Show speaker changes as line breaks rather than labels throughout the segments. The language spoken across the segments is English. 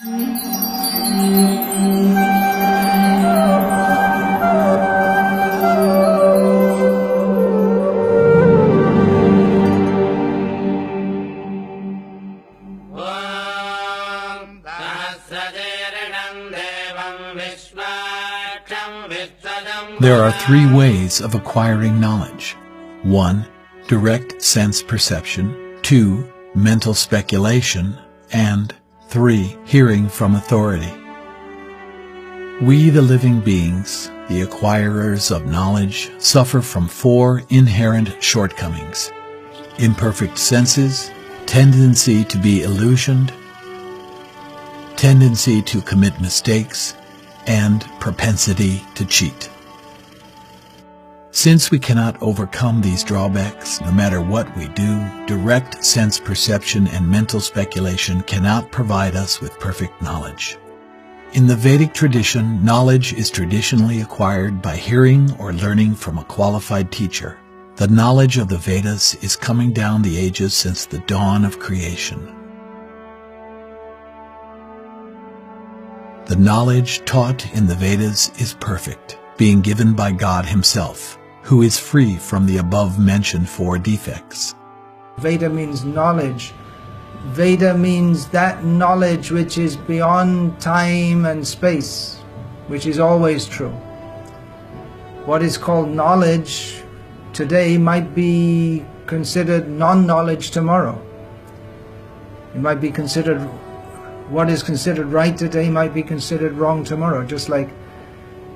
There are three ways of acquiring knowledge. 1. Direct sense perception. 2. Mental speculation. And 3. Hearing from authority. We, the living beings, the acquirers of knowledge, suffer from 4 inherent shortcomings: imperfect senses, tendency to be illusioned, tendency to commit mistakes, and propensity to cheat. Since we cannot overcome these drawbacks, no matter what we do, direct sense perception and mental speculation cannot provide us with perfect knowledge. In the Vedic tradition, knowledge is traditionally acquired by hearing or learning from a qualified teacher. The knowledge of the Vedas is coming down the ages since the dawn of creation. The knowledge taught in the Vedas is perfect, being given by God Himself, who is free from the above-mentioned 4 defects.
Veda means knowledge. Veda means that knowledge which is beyond time and space, which is always true. What is called knowledge today might be considered non-knowledge tomorrow. It might be considered, what is considered right today might be considered wrong tomorrow. Just like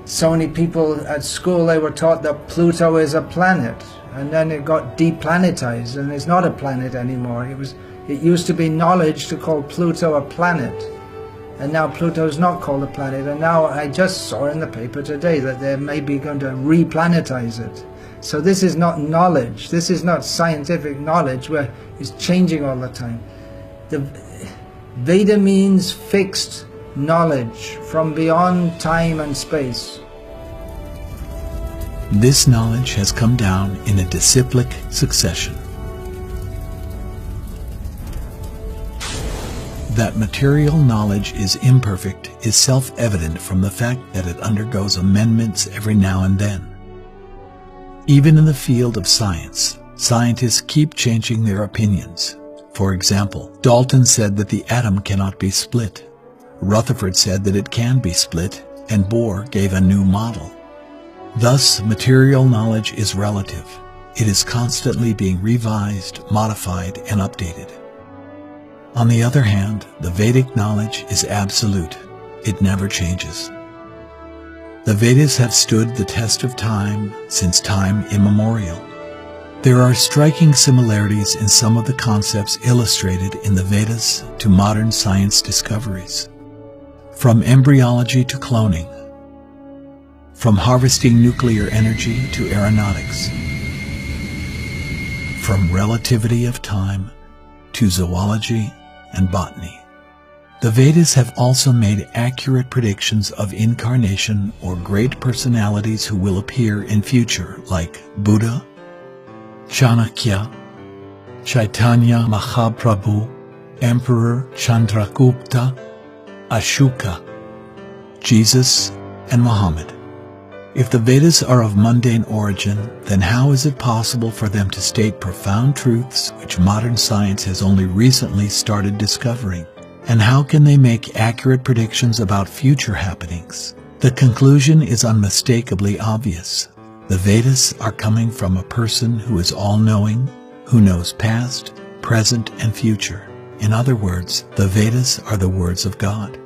so many people at school, they were taught that Pluto is a planet, and then it got deplanetized and it's not a planet anymore. It used to be knowledge to call Pluto a planet, and now Pluto is not called a planet. And now I just saw in the paper today that they're maybe going to replanetize it. So this is not knowledge. This is not scientific knowledge where it's changing all the time. The Veda means fixed knowledge from beyond time and space.
This knowledge has come down in a disciplic succession. That material knowledge is imperfect is self-evident from the fact that it undergoes amendments every now and then. Even in the field of science, scientists keep changing their opinions. For example, Dalton said that the atom cannot be split. Rutherford said that it can be split, and Bohr gave a new model. Thus, material knowledge is relative. It is constantly being revised, modified, and updated. On the other hand, the Vedic knowledge is absolute. It never changes. The Vedas have stood the test of time since time immemorial. There are striking similarities in some of the concepts illustrated in the Vedas to modern science discoveries. From embryology to cloning, from harvesting nuclear energy to aeronautics, from relativity of time to zoology and botany. The Vedas have also made accurate predictions of incarnation or great personalities who will appear in future, like Buddha, Chanakya, Chaitanya Mahaprabhu, Emperor Chandragupta, Ashoka, Jesus, and Muhammad. If the Vedas are of mundane origin, then how is it possible for them to state profound truths which modern science has only recently started discovering? And how can they make accurate predictions about future happenings? The conclusion is unmistakably obvious. The Vedas are coming from a person who is all-knowing, who knows past, present, and future. In other words, the Vedas are the words of God.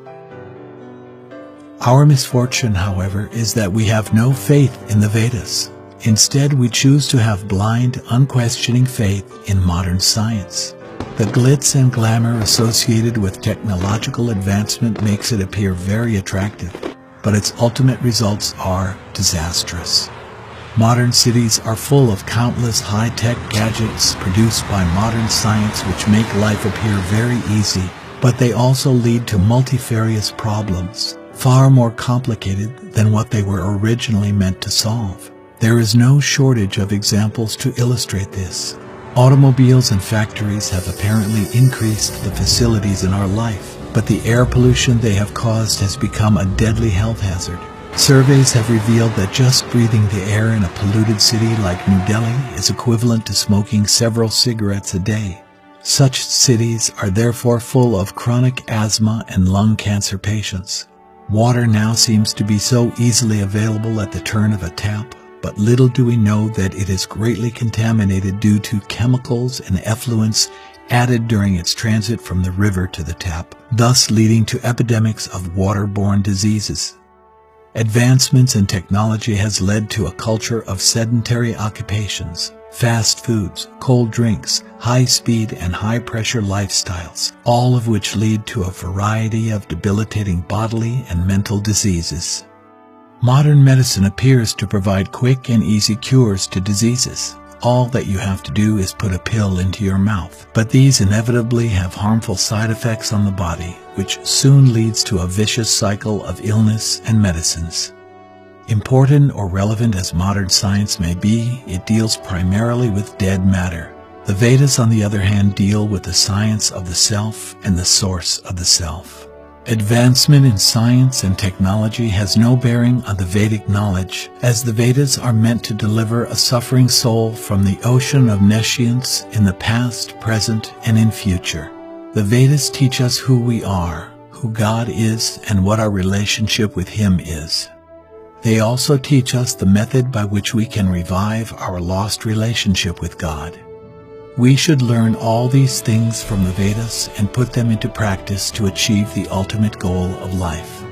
Our misfortune, however, is that we have no faith in the Vedas. Instead, we choose to have blind, unquestioning faith in modern science. The glitz and glamour associated with technological advancement makes it appear very attractive, but its ultimate results are disastrous. Modern cities are full of countless high-tech gadgets produced by modern science which make life appear very easy, but they also lead to multifarious problems, far more complicated than what they were originally meant to solve. There is no shortage of examples to illustrate this. Automobiles and factories have apparently increased the facilities in our life, but the air pollution they have caused has become a deadly health hazard. Surveys have revealed that just breathing the air in a polluted city like New Delhi is equivalent to smoking several cigarettes a day. Such cities are therefore full of chronic asthma and lung cancer patients. Water now seems to be so easily available at the turn of a tap, but little do we know that it is greatly contaminated due to chemicals and effluents added during its transit from the river to the tap, thus leading to epidemics of waterborne diseases. Advancements in technology has led to a culture of sedentary occupations, fast foods, cold drinks, high-speed and high-pressure lifestyles, all of which lead to a variety of debilitating bodily and mental diseases. Modern medicine appears to provide quick and easy cures to diseases. All that you have to do is put a pill into your mouth, but these inevitably have harmful side effects on the body, which soon leads to a vicious cycle of illness and medicines. Important or relevant as modern science may be, it deals primarily with dead matter. The Vedas, on the other hand, deal with the science of the self and the source of the self. Advancement in science and technology has no bearing on the Vedic knowledge, as the Vedas are meant to deliver a suffering soul from the ocean of nescience in the past, present, and in future. The Vedas teach us who we are, who God is, and what our relationship with Him is. They also teach us the method by which we can revive our lost relationship with God. We should learn all these things from the Vedas and put them into practice to achieve the ultimate goal of life.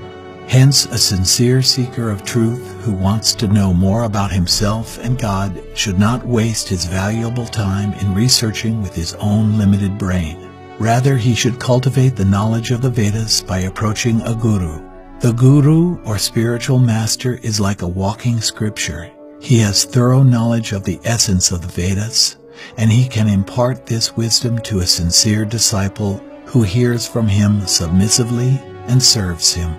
Hence, a sincere seeker of truth who wants to know more about himself and God should not waste his valuable time in researching with his own limited brain. Rather, he should cultivate the knowledge of the Vedas by approaching a guru. The guru or spiritual master is like a walking scripture. He has thorough knowledge of the essence of the Vedas, and he can impart this wisdom to a sincere disciple who hears from him submissively and serves him.